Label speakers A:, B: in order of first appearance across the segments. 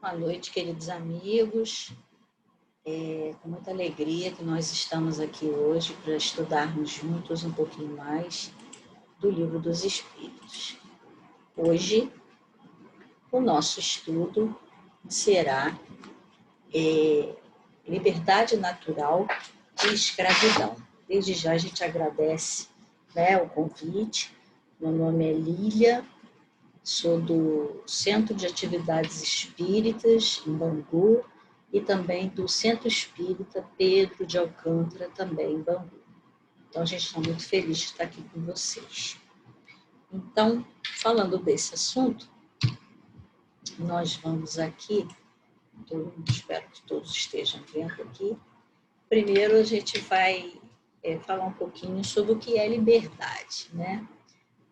A: Boa noite, queridos amigos. Com muita alegria que nós estamos aqui hoje para estudarmos juntos um pouquinho mais do Livro dos Espíritos. Hoje, o nosso estudo será Liberdade Natural e Escravidão. Desde já a gente agradece, o convite. Meu nome é Lília, sou do Centro de Atividades Espíritas, em Bangu, e também do Centro Espírita Pedro de Alcântara, também em Bangu. Então, a gente está muito feliz de estar aqui com vocês. Então, falando desse assunto, nós vamos aqui, espero que todos estejam vendo aqui. Primeiro, a gente vai falar um pouquinho sobre o que é liberdade, né?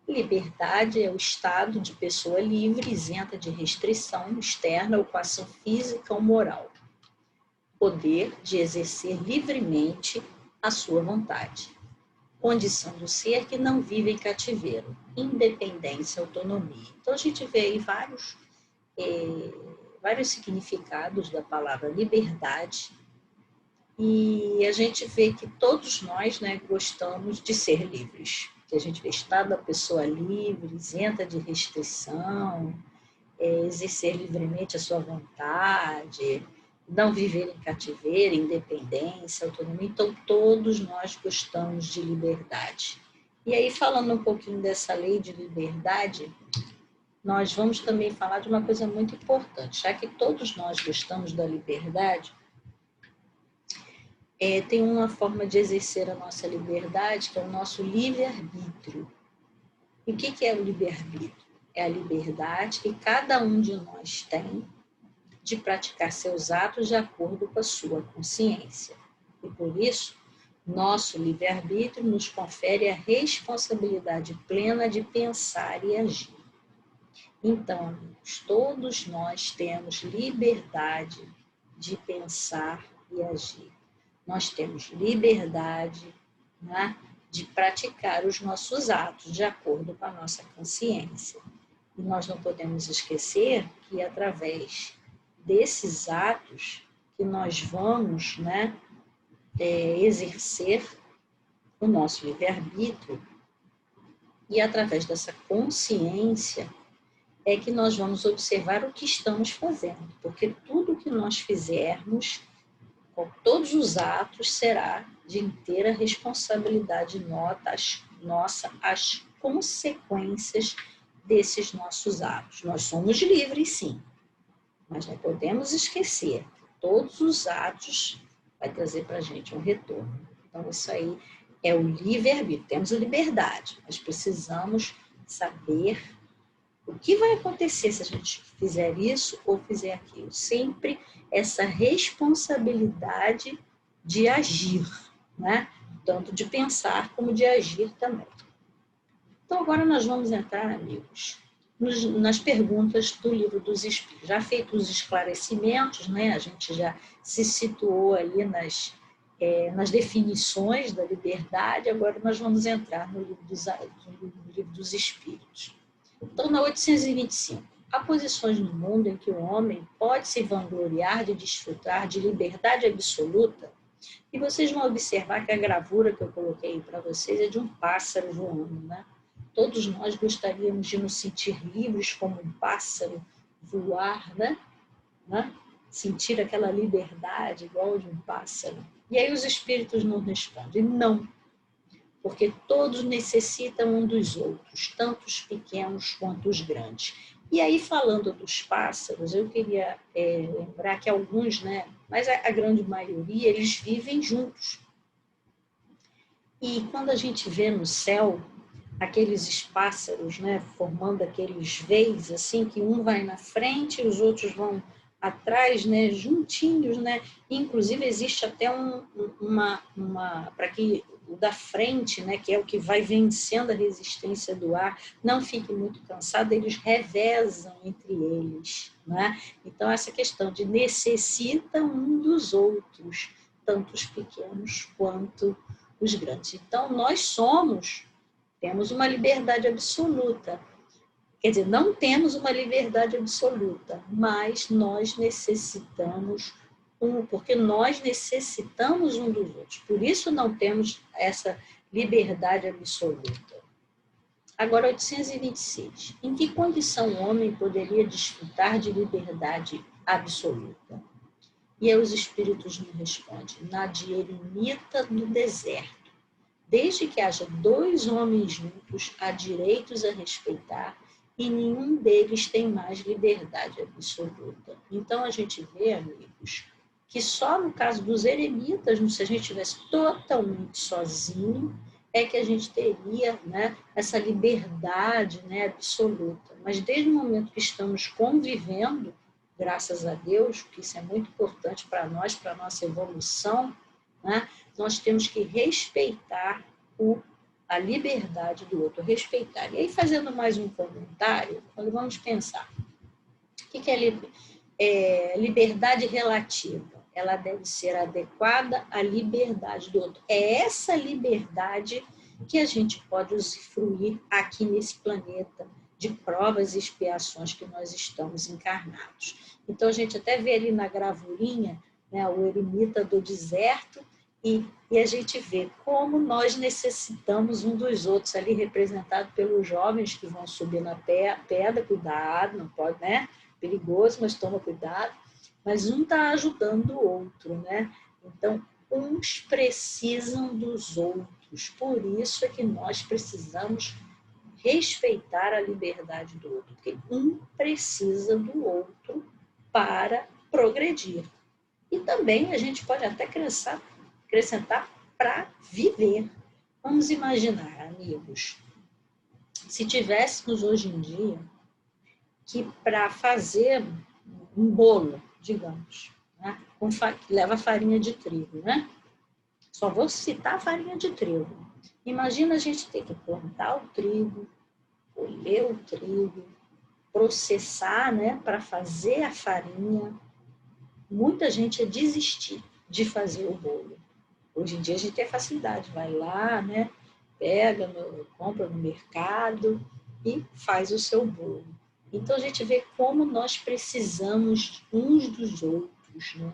A: Liberdade é o estado de pessoa livre, isenta de restrição externa ou coação física ou moral. Poder de exercer livremente a sua vontade. Condição do ser que não vive em cativeiro. Independência, autonomia. Então, a gente vê aí vários significados da palavra liberdade e a gente vê que todos nós, gostamos de ser livres. Que a gente vê estado da pessoa livre, isenta de restrição, exercer livremente a sua vontade, não viver em cativeiro, independência, autonomia. Então, todos nós gostamos de liberdade. E aí, falando um pouquinho dessa lei de liberdade, nós vamos também falar de uma coisa muito importante. Já que todos nós gostamos da liberdade, tem uma forma de exercer a nossa liberdade, que é o nosso livre-arbítrio. E o que é o livre-arbítrio? É a liberdade que cada um de nós tem de praticar seus atos de acordo com a sua consciência. E por isso, nosso livre-arbítrio nos confere a responsabilidade plena de pensar e agir. Então, amigos, todos nós temos liberdade de pensar e agir. Nós temos liberdade, de praticar os nossos atos de acordo com a nossa consciência. E nós não podemos esquecer que através desses atos que nós vamos exercer o nosso livre-arbítrio, e através dessa consciência é que nós vamos observar o que estamos fazendo, porque tudo que nós fizermos, com todos os atos, será de inteira responsabilidade nossa as consequências desses nossos atos. Nós somos livres, sim, mas não podemos esquecer que todos os atos vai trazer para a gente um retorno. Então, isso aí é o livre-arbítrio. Temos a liberdade, mas precisamos saber o que vai acontecer se a gente fizer isso ou fizer aquilo. Sempre essa responsabilidade de agir, tanto de pensar como de agir também. Então, agora nós vamos entrar, amigos, nas perguntas do Livro dos Espíritos. Já feitos os esclarecimentos, a gente já se situou ali nas definições da liberdade, agora nós vamos entrar no Livro dos Espíritos. Então, na 825, há posições no mundo em que o homem pode se vangloriar de desfrutar de liberdade absoluta, e vocês vão observar que a gravura que eu coloquei para vocês é de um pássaro voando, Todos nós gostaríamos de nos sentir livres como um pássaro, voar, sentir aquela liberdade igual de um pássaro. E aí os espíritos nos respondem, não, porque todos necessitam um dos outros, tanto os pequenos quanto os grandes. E aí, falando dos pássaros, eu queria lembrar que alguns, mas a grande maioria, eles vivem juntos. E quando a gente vê no céu aqueles pássaros, formando aqueles veios, assim, que um vai na frente e os outros vão atrás, juntinhos, Inclusive, existe até para que o da frente, que é o que vai vencendo a resistência do ar, não fique muito cansado, eles revezam entre eles, Então, essa questão de necessitam um dos outros, tanto os pequenos quanto os grandes. Então, nós temos uma liberdade absoluta. Quer dizer, não temos uma liberdade absoluta, mas nós necessitamos porque nós necessitamos um dos outros. Por isso não temos essa liberdade absoluta. Agora, 826. Em que condição o homem poderia desfrutar de liberdade absoluta? E aí os espíritos me respondem, na de eremita no deserto. Desde que haja dois homens juntos, há direitos a respeitar e nenhum deles tem mais liberdade absoluta. Então, a gente vê, amigos, que só no caso dos eremitas, se a gente estivesse totalmente sozinho, é que a gente teria, né, essa liberdade, né, absoluta. Mas desde o momento que estamos convivendo, graças a Deus, que isso é muito importante para nós, para a nossa evolução, né, nós temos que respeitar a liberdade do outro, respeitar. E aí, fazendo mais um comentário, vamos pensar. O que é liberdade relativa? Ela deve ser adequada à liberdade do outro. É essa liberdade que a gente pode usufruir aqui nesse planeta de provas e expiações que nós estamos encarnados. Então, a gente até vê ali na gravurinha, né, o eremita do deserto, e a gente vê como nós necessitamos um dos outros, ali representado pelos jovens que vão subir na pedra, cuidado, não pode, né? Perigoso, mas toma cuidado. Mas um está ajudando o outro, né? Então, uns precisam dos outros. Por isso é que nós precisamos respeitar a liberdade do outro, porque um precisa do outro para progredir. E também a gente pode até acrescentar para viver. Vamos imaginar, amigos, se tivéssemos hoje em dia que para fazer um bolo, digamos, né, que leva farinha de trigo, né? Só vou citar a farinha de trigo. Imagina a gente ter que plantar o trigo, colher o trigo, processar, né, para fazer a farinha. Muita gente ia desistir de fazer o bolo. Hoje em dia a gente tem facilidade, vai lá, né, pega, compra no mercado e faz o seu bolo. Então a gente vê como nós precisamos uns dos outros, né?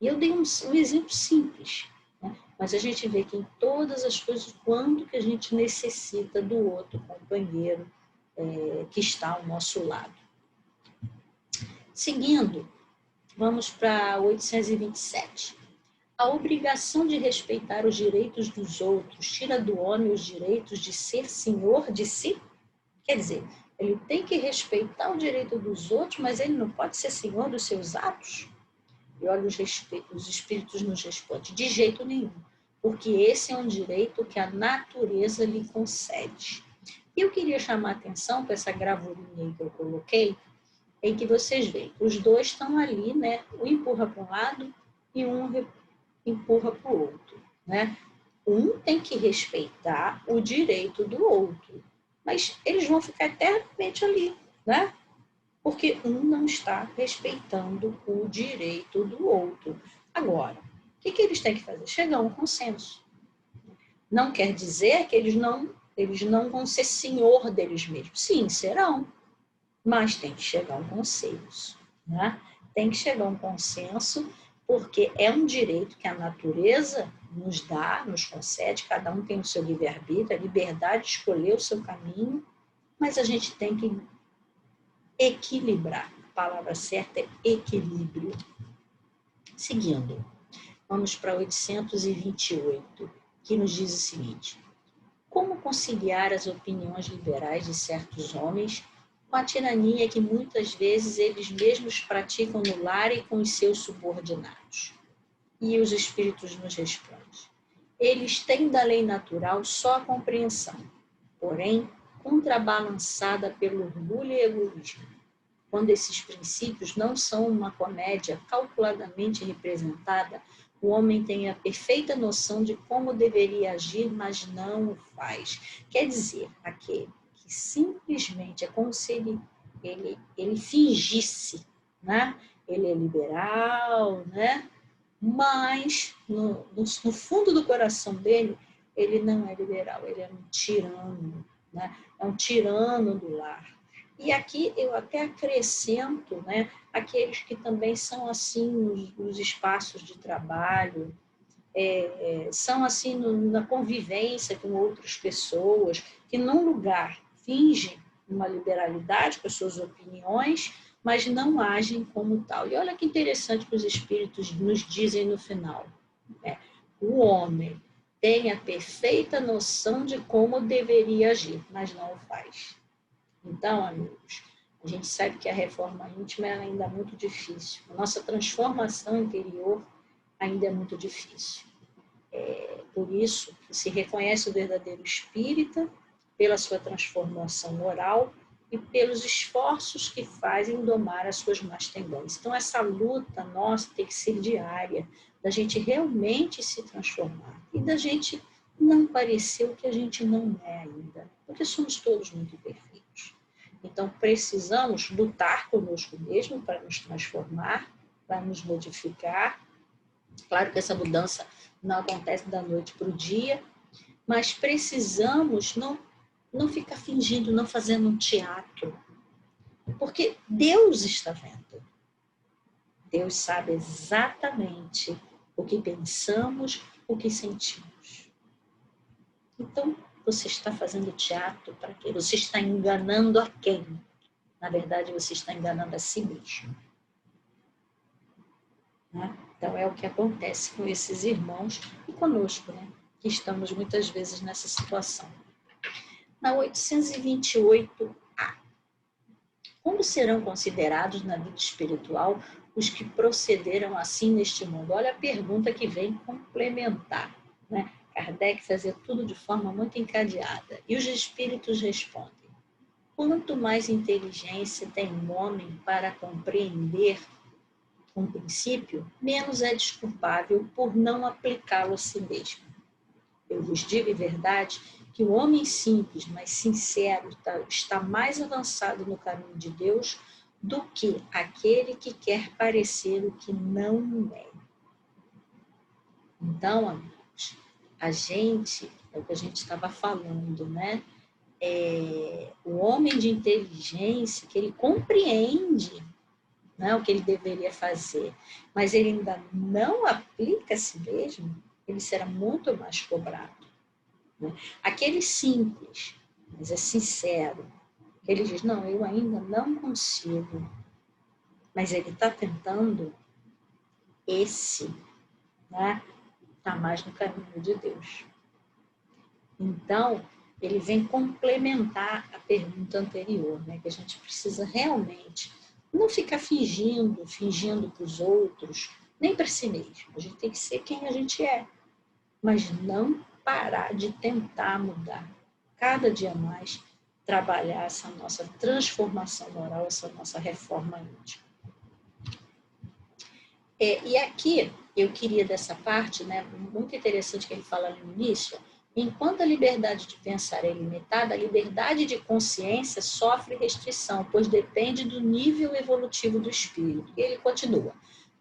A: E eu dei um exemplo simples, né? Mas a gente vê que em todas as coisas, quando que a gente necessita do outro companheiro que está ao nosso lado. Seguindo, vamos para 827. A obrigação de respeitar os direitos dos outros tira do homem os direitos de ser senhor de si? Quer dizer, ele tem que respeitar o direito dos outros, mas ele não pode ser senhor dos seus atos? E olha, os espíritos nos respondem, de jeito nenhum, porque esse é um direito que a natureza lhe concede. E eu queria chamar a atenção para essa gravurinha que eu coloquei, em que vocês veem, os dois estão ali, né? Um empurra para um lado e um empurra para o outro, né? Um tem que respeitar o direito do outro, mas eles vão ficar eternamente ali, né? Porque um não está respeitando o direito do outro. Agora, o que eles têm que fazer? Chegar a um consenso. Não quer dizer que eles não vão ser senhor deles mesmos. Sim, serão, mas tem que chegar a um consenso, né? Tem que chegar a um consenso, porque é um direito que a natureza nos dá, nos concede, cada um tem o seu livre-arbítrio, a liberdade de escolher o seu caminho, mas a gente tem que equilibrar. A palavra certa é equilíbrio. Seguindo, vamos para 828, que nos diz o seguinte: como conciliar as opiniões liberais de certos homens com a tirania que muitas vezes eles mesmos praticam no lar e com os seus subordinados? E os espíritos nos respondem: eles têm da lei natural só a compreensão, porém contrabalançada pelo orgulho e egoísmo. Quando esses princípios não são uma comédia calculadamente representada, o homem tem a perfeita noção de como deveria agir, mas não o faz. Quer dizer, aquele que simplesmente é como se ele fingisse, né? Ele é liberal, né? Mas no fundo do coração dele, ele não é liberal, ele é um tirano, né? É um tirano do lar. E aqui eu até acrescento, né, aqueles que também são assim nos espaços de trabalho, são assim na convivência com outras pessoas, que num lugar fingem uma liberalidade com as suas opiniões, mas não agem como tal. E olha que interessante que os espíritos nos dizem no final, né? O homem tem a perfeita noção de como deveria agir, mas não o faz. Então, amigos, a gente sabe que a reforma íntima ainda é muito difícil. A nossa transformação interior ainda é muito difícil. Por isso, se reconhece o verdadeiro espírita pela sua transformação moral e pelos esforços que fazem domar as suas más tendências. Então, essa luta nossa tem que ser diária, da gente realmente se transformar e da gente não parecer o que a gente não é ainda, porque somos todos muito imperfeitos. Então, precisamos lutar conosco mesmo para nos transformar, para nos modificar. Claro que essa mudança não acontece da noite para o dia, mas precisamos não ficar fingindo, não fazendo um teatro, porque Deus está vendo. Deus sabe exatamente o que pensamos, o que sentimos. Então, você está fazendo teatro para quê? Você está enganando a quem? Na verdade, você está enganando a si mesmo. Né? Então, é o que acontece com esses irmãos e conosco, né? Que estamos muitas vezes nessa situação. Na 828A, como serão considerados na vida espiritual os que procederam assim neste mundo? Olha a pergunta que vem complementar, né? Kardec fazia tudo de forma muito encadeada. E os espíritos respondem: quanto mais inteligência tem um homem para compreender um princípio, menos é desculpável por não aplicá-lo a si mesmo. Eu vos digo em verdade que o homem simples, mas sincero, está mais avançado no caminho de Deus do que aquele que quer parecer o que não é. Então, amigos, a gente, é o que a gente estava falando, né? O homem de inteligência, que ele compreende, né, o que ele deveria fazer, mas ele ainda não aplica a si mesmo, ele será muito mais cobrado. Né? Aquele simples, mas é sincero, ele diz, não, eu ainda não consigo, mas ele está tentando, esse, né, está mais no caminho de Deus. Então, ele vem complementar a pergunta anterior, né, que a gente precisa realmente não ficar fingindo para os outros, nem para si mesmo. A gente tem que ser quem a gente é, mas não parar de tentar mudar. Cada dia mais trabalhar essa nossa transformação moral, essa nossa reforma íntima. E aqui eu queria dessa parte, né, muito interessante que ele fala no início, enquanto a liberdade de pensar é limitada, a liberdade de consciência sofre restrição, pois depende do nível evolutivo do espírito. E ele continua.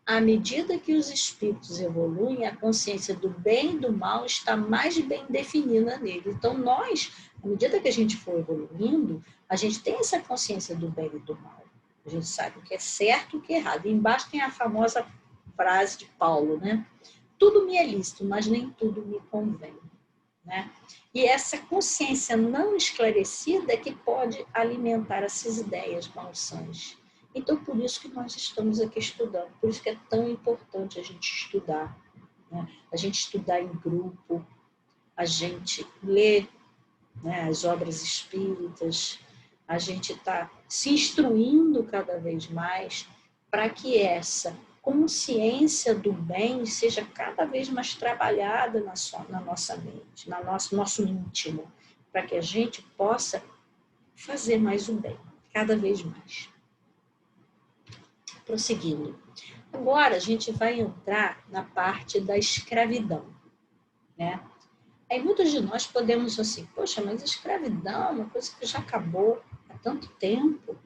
A: À medida que os espíritos evoluem, a consciência do bem e do mal está mais bem definida nele. Então, nós, à medida que a gente for evoluindo, a gente tem essa consciência do bem e do mal. A gente sabe o que é certo e o que é errado. E embaixo tem a famosa frase de Paulo, né? Tudo me é lícito, mas nem tudo me convém. Né? E essa consciência não esclarecida é que pode alimentar essas ideias malsãs. Então, por isso que nós estamos aqui estudando, por isso que é tão importante a gente estudar, né? A gente estudar em grupo, a gente ler, né, as obras espíritas, a gente está se instruindo cada vez mais para que essa consciência do bem seja cada vez mais trabalhada na nossa mente, no nosso íntimo, para que a gente possa fazer mais o bem, cada vez mais. Prosseguindo. Agora a gente vai entrar na parte da escravidão, né? Aí muitos de nós podemos assim, poxa, mas a escravidão é uma coisa que já acabou há tanto tempo.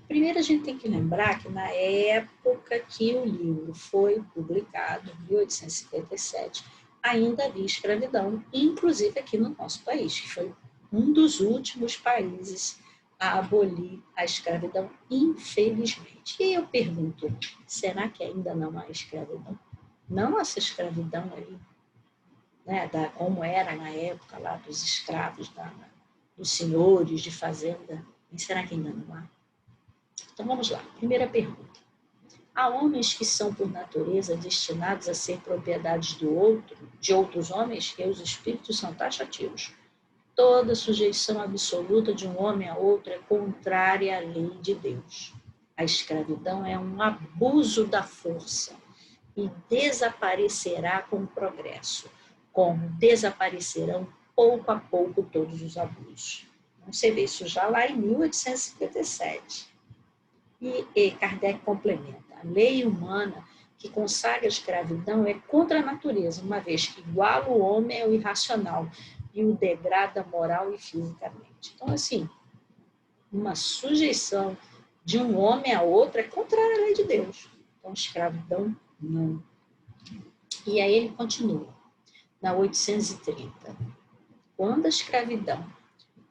A: Primeiro a gente tem que lembrar que na época que o livro foi publicado, em 1857, ainda havia escravidão, inclusive aqui no nosso país, que foi um dos últimos países a abolir a escravidão, infelizmente. E eu pergunto, será que ainda não há escravidão? Não essa escravidão aí, né, como era na época lá dos escravos, dos senhores de fazenda, e será que ainda não há? Então vamos lá, primeira pergunta. Há homens que são por natureza destinados a ser propriedades de outros homens, e os espíritos são taxativos. Toda sujeição absoluta de um homem a outro é contrária à lei de Deus. A escravidão é um abuso da força e desaparecerá com o progresso, como desaparecerão pouco a pouco todos os abusos. Você vê isso já lá em 1857. E Kardec complementa: a lei humana que consagra a escravidão é contra a natureza, uma vez que iguala o homem ao irracional e o degrada moral e fisicamente. Então, assim, uma sujeição de um homem a outro é contrária à lei de Deus. Então, escravidão, não. E aí ele continua, na 830. Quando a escravidão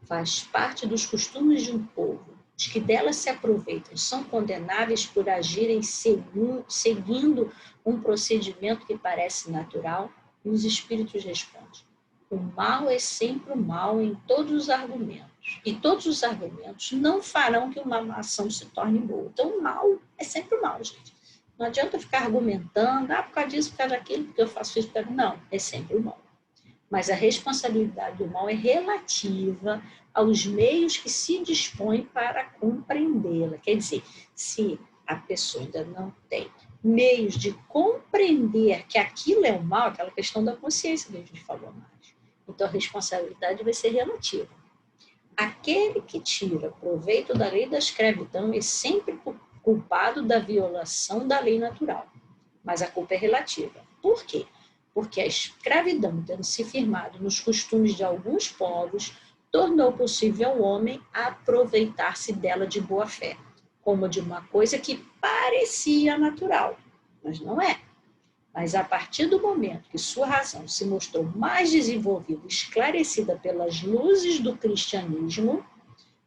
A: faz parte dos costumes de um povo, os que dela se aproveitam são condenáveis por agirem seguindo um procedimento que parece natural, e os espíritos respondem: o mal é sempre o mal em todos os argumentos, e todos os argumentos não farão que uma ação se torne boa. Então, o mal é sempre o mal, gente. Não adianta ficar argumentando, por causa disso, por causa daquilo, porque eu faço isso, não, é sempre o mal. Mas a responsabilidade do mal é relativa aos meios que se dispõem para compreendê-la. Quer dizer, se a pessoa ainda não tem meios de compreender que aquilo é o mal, aquela questão da consciência que a gente falou mais. Então, a responsabilidade vai ser relativa. Aquele que tira proveito da lei da escravidão é sempre culpado da violação da lei natural. Mas a culpa é relativa. Por quê? Porque a escravidão, tendo se firmado nos costumes de alguns povos, tornou possível ao homem aproveitar-se dela de boa fé, como de uma coisa que parecia natural, mas não é. Mas a partir do momento que sua razão se mostrou mais desenvolvida e esclarecida pelas luzes do cristianismo,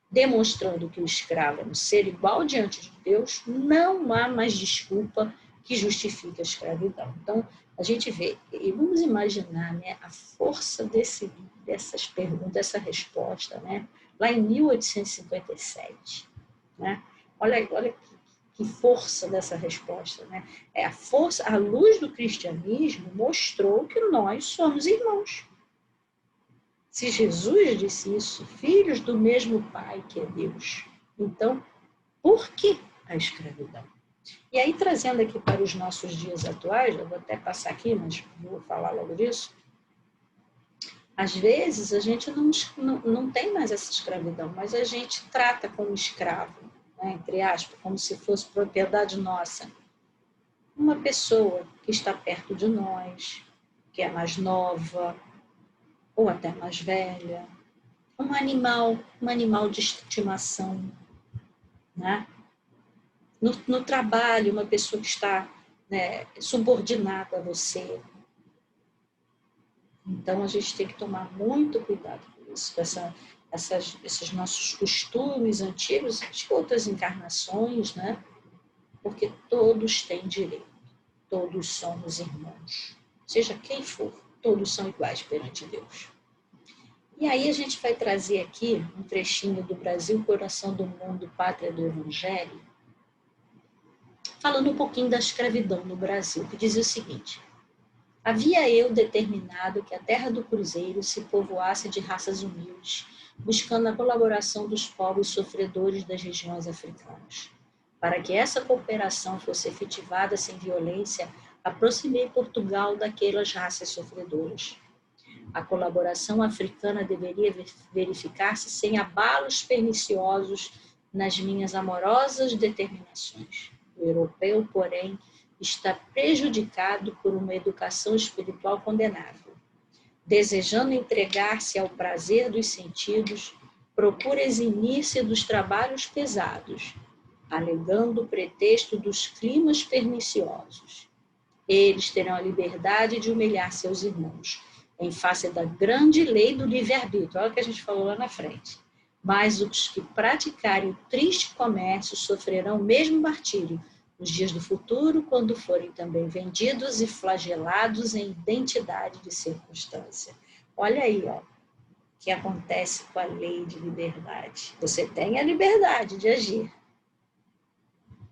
A: demonstrando que o escravo é um ser igual diante de Deus, não há mais desculpa que justifique a escravidão. Então, a gente vê, e vamos imaginar, né, a força dessas perguntas, dessa resposta, né, lá em 1857. Né? Olha que força dessa resposta. Né? A luz do cristianismo mostrou que nós somos irmãos. Se Jesus disse isso, filhos do mesmo Pai que é Deus, então, por que a escravidão? E aí, trazendo aqui para os nossos dias atuais, eu vou até passar aqui, mas vou falar logo disso, às vezes a gente não tem mais essa escravidão, mas a gente trata como escravo, né, entre aspas, como se fosse propriedade nossa, uma pessoa que está perto de nós, que é mais nova, ou até mais velha, um animal de estimação, né? No trabalho, uma pessoa que está, né, subordinada a você. Então, a gente tem que tomar muito cuidado com isso, com esses nossos costumes antigos, de outras encarnações, né? Porque todos têm direito, todos somos irmãos. Seja quem for, todos são iguais perante Deus. E aí a gente vai trazer aqui um trechinho do Brasil, Coração do Mundo, Pátria do Evangelho, falando um pouquinho da escravidão no Brasil, que dizia o seguinte: havia eu determinado que a terra do Cruzeiro se povoasse de raças humildes, buscando a colaboração dos povos sofredores das regiões africanas. Para que essa cooperação fosse efetivada sem violência, aproximei Portugal daquelas raças sofredoras. A colaboração africana deveria verificar-se sem abalos perniciosos nas minhas amorosas determinações. O europeu, porém, está prejudicado por uma educação espiritual condenável. Desejando entregar-se ao prazer dos sentidos, procura eximir-se dos trabalhos pesados, alegando o pretexto dos climas perniciosos. Eles terão a liberdade de humilhar seus irmãos, em face da grande lei do livre-arbítrio. Olha o que a gente falou lá na frente. mas os que praticarem o triste comércio sofrerão o mesmo martírio nos dias do futuro, quando forem também vendidos e flagelados em identidade de circunstância. Olha aí, ó, o que acontece com a lei de liberdade. Você tem a liberdade de agir,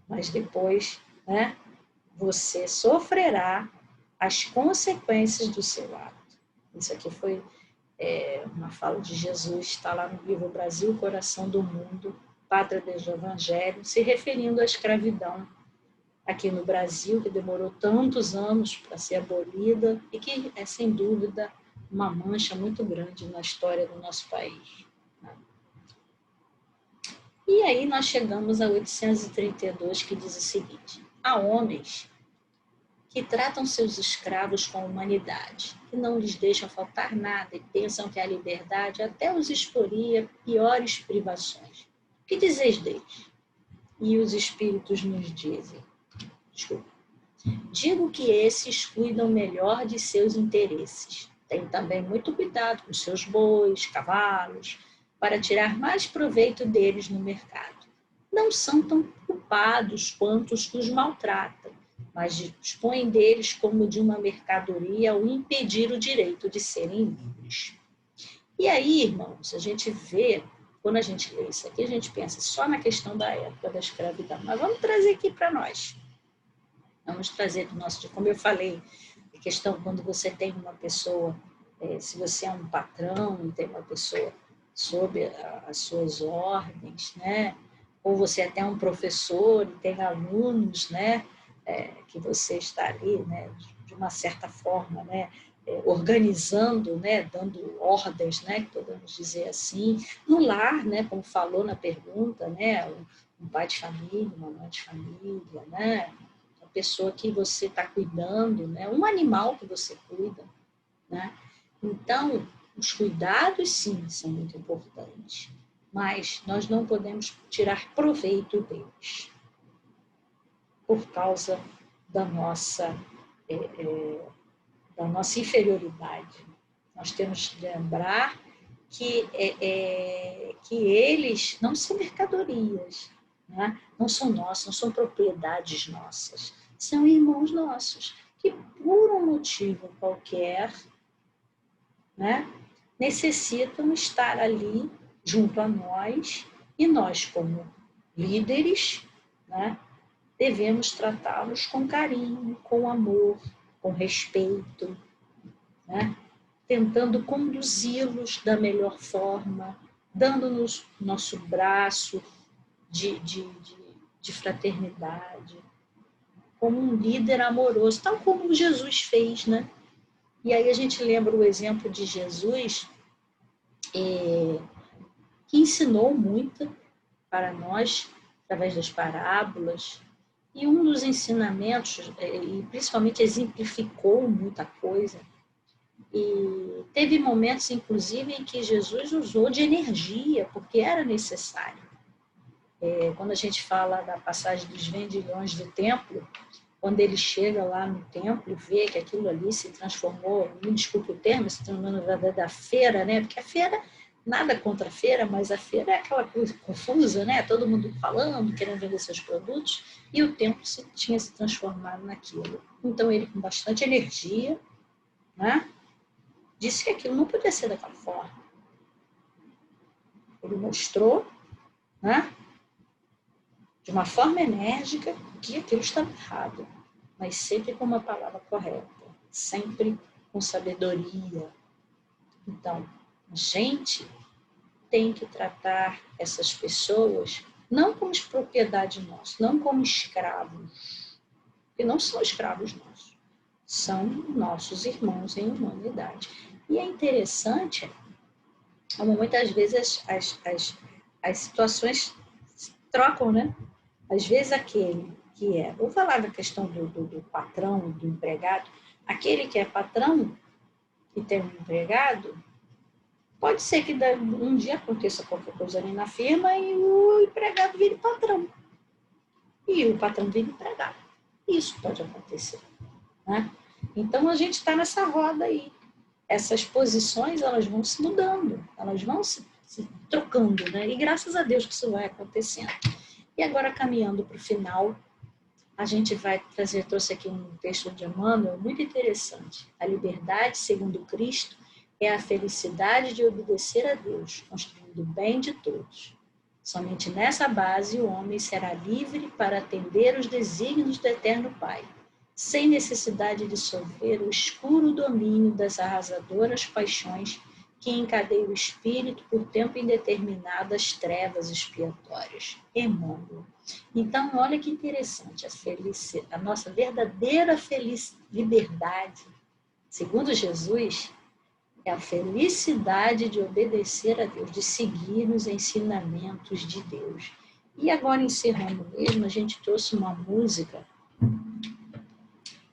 A: mas depois, né, você sofrerá as consequências do seu ato. Isso aqui foi uma fala de Jesus, está lá no livro Brasil, Coração do Mundo, Pátria do Evangelho, se referindo à escravidão aqui no Brasil, que demorou tantos anos para ser abolida e que é, sem dúvida, uma mancha muito grande na história do nosso país. E aí nós chegamos a 832, que diz o seguinte: há homens que tratam seus escravos com humanidade, que não lhes deixam faltar nada e pensam que a liberdade até os exporia piores privações. O que dizeis deles? E os espíritos nos dizem: digo que esses cuidam melhor de seus interesses. Têm também muito cuidado com seus bois, cavalos, para tirar mais proveito deles no mercado. Não são tão culpados quanto os que os maltratam, mas dispõem deles como de uma mercadoria ao impedir o direito de serem livres. E aí, irmãos, a gente vê, quando a gente lê isso aqui, a gente pensa só na questão da época da escravidão. Mas vamos trazer aqui para nós. Vamos trazer do nosso dia. Como eu falei, a questão quando você tem uma pessoa, se você é um patrão e tem uma pessoa sob as suas ordens, né? Ou você até é um professor e tem alunos, né? Que você está ali, né? De uma certa forma, né? Organizando, né? Dando ordens, né? Que podemos dizer assim, no lar, né? Como falou na pergunta, né? Um pai de família, uma mãe de família, né? Pessoa que você está cuidando, né? Um animal que você cuida, né? Então, os cuidados, sim, são muito importantes, mas nós não podemos tirar proveito deles por causa da nossa inferioridade. Nós temos que lembrar que eles não são mercadorias, né? Não são nossas, não são propriedades nossas, são irmãos nossos, que por um motivo qualquer, né, necessitam estar ali junto a nós, e nós, como líderes, né, devemos tratá-los com carinho, com amor, com respeito, né, tentando conduzi-los da melhor forma, dando-nos nosso braço de fraternidade, como um líder amoroso, tal como Jesus fez, né? E aí a gente lembra o exemplo de Jesus, que ensinou muito para nós, através das parábolas, e um dos ensinamentos, e principalmente exemplificou muita coisa, e teve momentos, inclusive, em que Jesus usou de energia, porque era necessário. Quando a gente fala da passagem dos vendilhões do templo, quando ele chega lá no templo e vê que aquilo ali se transformou, me desculpe o termo, se transformou da feira, né? Porque a feira, nada contra a feira, mas a feira é aquela coisa confusa, né? Todo mundo falando, querendo vender seus produtos, e o templo tinha se transformado naquilo. Então ele, com bastante energia, né, disse que aquilo não podia ser daquela forma. Ele mostrou, né, de uma forma enérgica, que aquilo estava errado, mas sempre com uma palavra correta, sempre com sabedoria. Então, a gente tem que tratar essas pessoas não como propriedade nossa, não como escravos, porque não são escravos nossos, são nossos irmãos em humanidade. E é interessante como muitas vezes as situações trocam, né? Às vezes aquele que vou falar da questão do patrão, do empregado, aquele que é patrão e tem um empregado, pode ser que um dia aconteça qualquer coisa ali na firma e o empregado vire patrão. E o patrão vire empregado. Isso pode acontecer, né? Então a gente está nessa roda aí. Essas posições, elas vão se mudando, elas vão se se trocando, né? E graças a Deus que isso vai acontecendo. E agora, caminhando para o final, a gente vai trouxe aqui um texto de Emmanuel muito interessante. A liberdade, segundo Cristo, é a felicidade de obedecer a Deus, construindo o bem de todos. Somente nessa base o homem será livre para atender os desígnios do Eterno Pai, sem necessidade de sofrer o escuro domínio das arrasadoras paixões que encadeiam o espírito por tempo indeterminado às trevas expiatórias. Emmanuel. Então, olha que interessante, a nossa verdadeira liberdade, segundo Jesus, é a felicidade de obedecer a Deus, de seguir os ensinamentos de Deus. E agora, encerrando mesmo, a gente trouxe uma música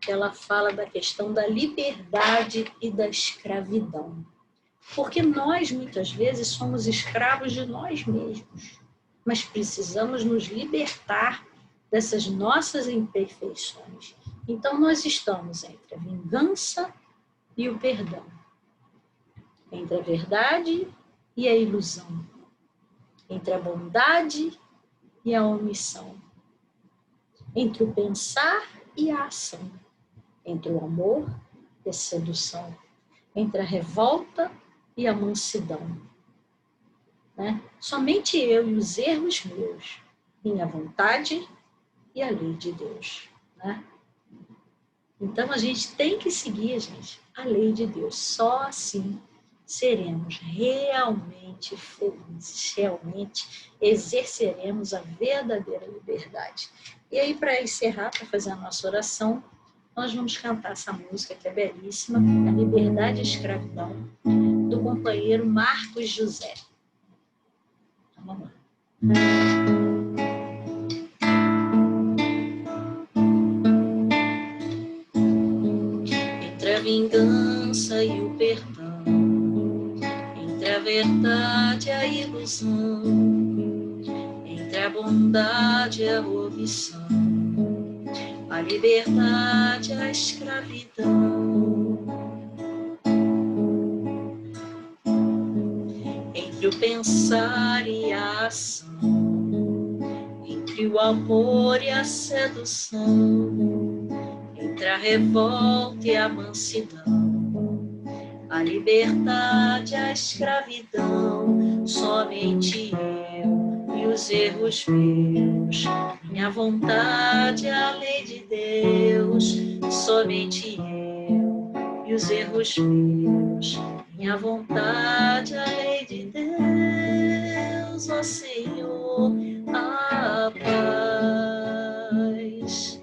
A: que ela fala da questão da liberdade e da escravidão. Porque nós, muitas vezes, somos escravos de nós mesmos, mas precisamos nos libertar dessas nossas imperfeições. Então, nós estamos entre a vingança e o perdão, entre a verdade e a ilusão, entre a bondade e a omissão, entre o pensar e a ação, entre o amor e a sedução, entre a revolta e a mansidão. Né? Somente eu e os erros meus, minha vontade e a lei de Deus. Né? Então, a gente tem que seguir, gente, a lei de Deus. Só assim seremos realmente felizes, realmente exerceremos a verdadeira liberdade. E aí, para encerrar, para fazer a nossa oração, nós vamos cantar essa música que é belíssima, A Liberdade e a Escravidão, do companheiro Marcos José. Então, vamos lá. Entre a vingança e o perdão, entre a verdade e a ilusão, entre a bondade e a omissão, a liberdade e a escravidão, entre o pensar e a ação, entre o amor e a sedução, entre a revolta e a mansidão, a liberdade e a escravidão, somente eu e os erros meus, minha vontade é a lei de Deus, somente eu e os erros meus, minha vontade é a lei de Deus, ó Senhor, a paz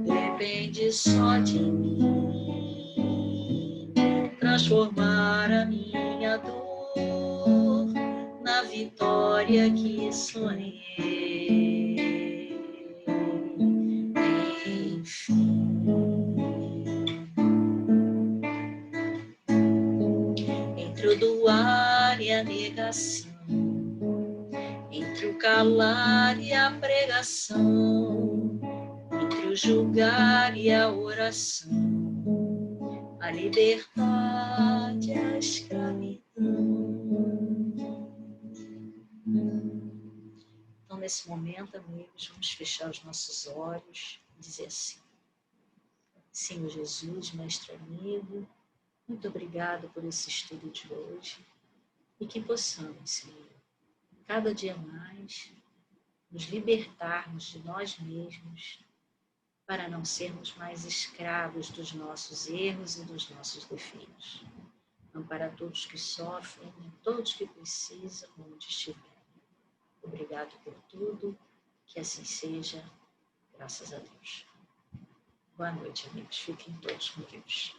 A: depende só de mim, transformar a minha dor na vitória que sonhei. Enfim, entre o doar e a negação, entre o calar e a pregação, entre o julgar e a oração, a liberdade e a escravidão. Então, nesse momento, amigos, vamos fechar os nossos olhos e dizer assim: Senhor Jesus, mestre amigo, muito obrigado por esse estudo de hoje e que possamos, Senhor, cada dia mais nos libertarmos de nós mesmos para não sermos mais escravos dos nossos erros e dos nossos defeitos. Ampara todos que sofrem e todos que precisam, onde estiverem. Obrigado por tudo, que assim seja, graças a Deus. Boa noite, amigos. Fiquem todos com Deus.